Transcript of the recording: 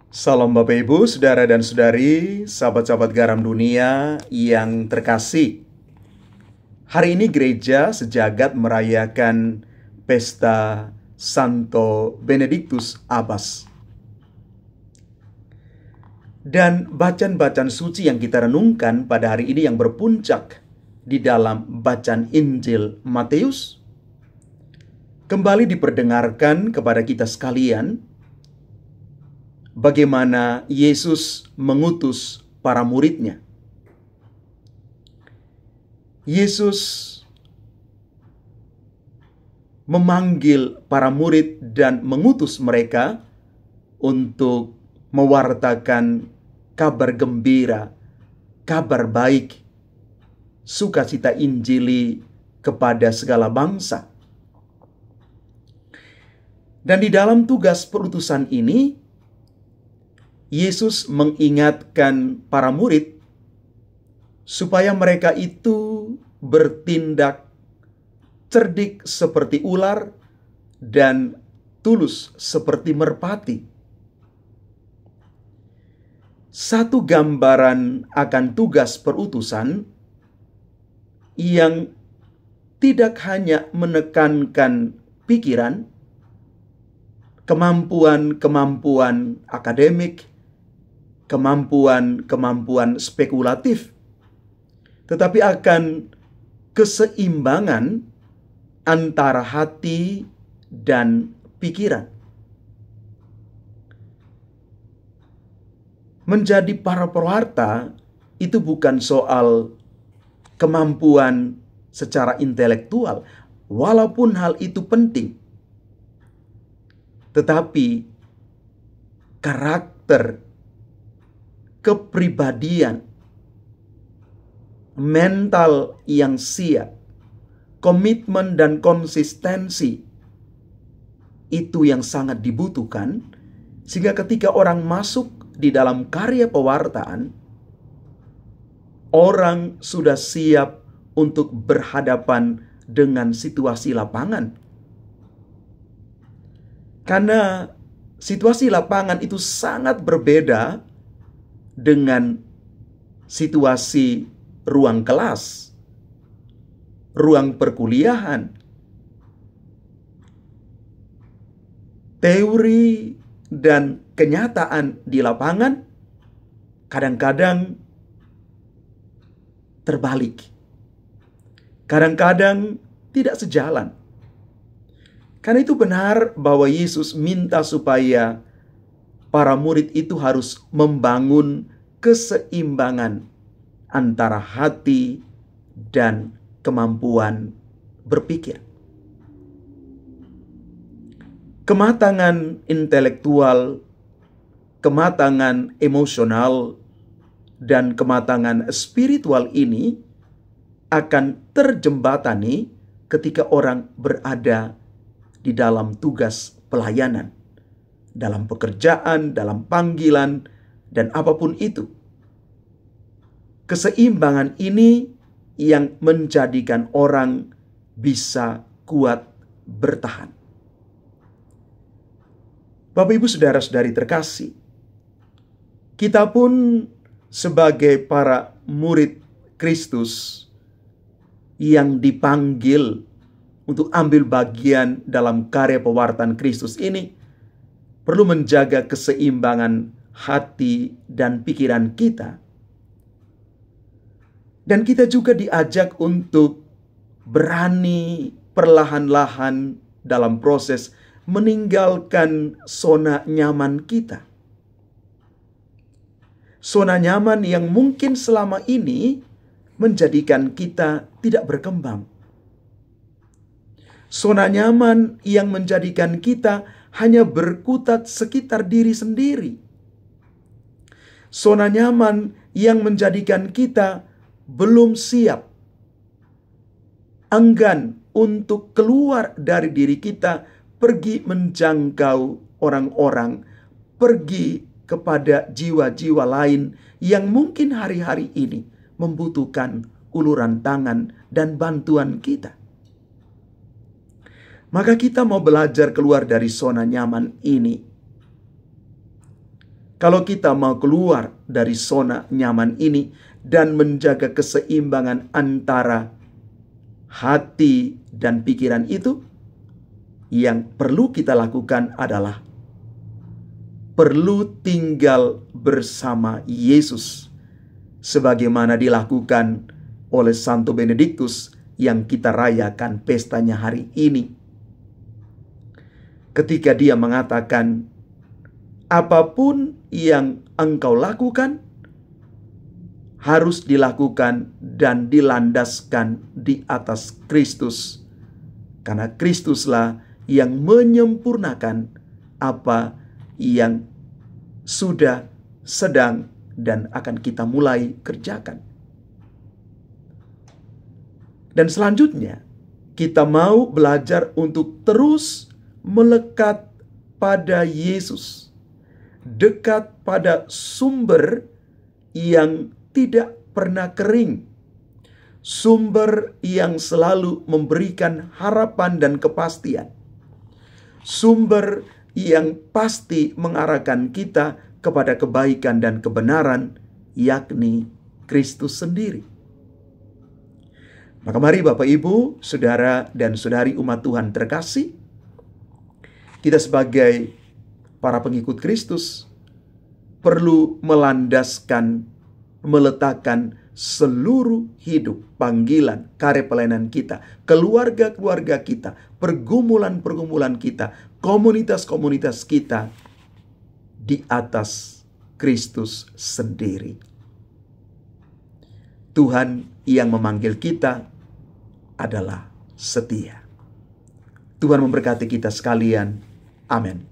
Salam Bapak Ibu, Saudara dan Saudari, sahabat-sahabat garam dunia yang terkasih. Hari ini gereja sejagat merayakan pesta Santo Benedictus Abbas. Dan bacaan-bacaan suci yang kita renungkan pada hari ini yang berpuncak di dalam bacaan Injil Matius kembali diperdengarkan kepada kita sekalian bagaimana Yesus mengutus para muridnya. Yesus memanggil para murid dan mengutus mereka untuk mewartakan kabar gembira, kabar baik, sukacita Injili kepada segala bangsa. Dan di dalam tugas perutusan ini, Yesus mengingatkan para murid supaya mereka itu bertindak cerdik seperti ular dan tulus seperti merpati. Satu gambaran akan tugas perutusan yang tidak hanya menekankan pikiran, kemampuan akademik, kemampuan spekulatif, tetapi akan keseimbangan antara hati dan pikiran. Menjadi para pewarta itu bukan soal kemampuan secara intelektual, walaupun hal itu penting. Tetapi karakter, kepribadian, mental yang siap, komitmen dan konsistensi itu yang sangat dibutuhkan, sehingga ketika orang masuk di dalam karya pewartaan, orang sudah siap untuk berhadapan dengan situasi lapangan. Karena situasi lapangan itu sangat berbeda dengan situasi ruang kelas, ruang perkuliahan. Teori dan kenyataan di lapangan kadang-kadang terbalik. Kadang-kadang tidak sejalan. Karena itu benar bahwa Yesus minta supaya para murid itu harus membangun keseimbangan antara hati dan kemampuan berpikir. Kematangan intelektual, kematangan emosional, dan kematangan spiritual ini akan terjembatani ketika orang berada di dalam tugas pelayanan, dalam pekerjaan, dalam panggilan, dan apapun itu. Keseimbangan ini yang menjadikan orang bisa kuat bertahan. Bapak, Ibu, Saudara-saudari terkasih, kita pun sebagai para murid Kristus yang dipanggil untuk ambil bagian dalam karya pewartaan Kristus ini, perlu menjaga keseimbangan hati dan pikiran kita. Dan kita juga diajak untuk berani perlahan-lahan dalam proses meninggalkan zona nyaman kita. Zona nyaman yang mungkin selama ini menjadikan kita tidak berkembang. Zona nyaman yang menjadikan kita hanya berkutat sekitar diri sendiri. Zona nyaman yang menjadikan kita belum siap, enggan untuk keluar dari diri kita, pergi menjangkau orang-orang, pergi kepada jiwa-jiwa lain yang mungkin hari-hari ini membutuhkan uluran tangan dan bantuan kita. Maka kita mau belajar keluar dari zona nyaman ini. Kalau kita mau keluar dari zona nyaman ini dan menjaga keseimbangan antara hati dan pikiran itu, yang perlu kita lakukan adalah perlu tinggal bersama Yesus, sebagaimana dilakukan oleh Santo Benediktus yang kita rayakan pestanya hari ini. Ketika dia mengatakan, apapun yang engkau lakukan harus dilakukan dan dilandaskan di atas Kristus, karena Kristuslah yang menyempurnakan apa yang sudah, sedang, dan akan kita mulai kerjakan. Dan selanjutnya, kita mau belajar untuk terus melekat pada Yesus, dekat pada sumber yang tidak pernah kering, sumber yang selalu memberikan harapan dan kepastian, sumber yang pasti mengarahkan kita kepada kebaikan dan kebenaran, yakni Kristus sendiri. Maka mari Bapak Ibu, Saudara dan Saudari umat Tuhan terkasih, kita sebagai para pengikut Kristus perlu melandaskan, meletakkan seluruh hidup, panggilan, karya pelayanan kita, keluarga-keluarga kita, pergumulan-pergumulan kita, komunitas-komunitas kita di atas Kristus sendiri. Tuhan yang memanggil kita adalah setia. Tuhan memberkati kita sekalian. Amin.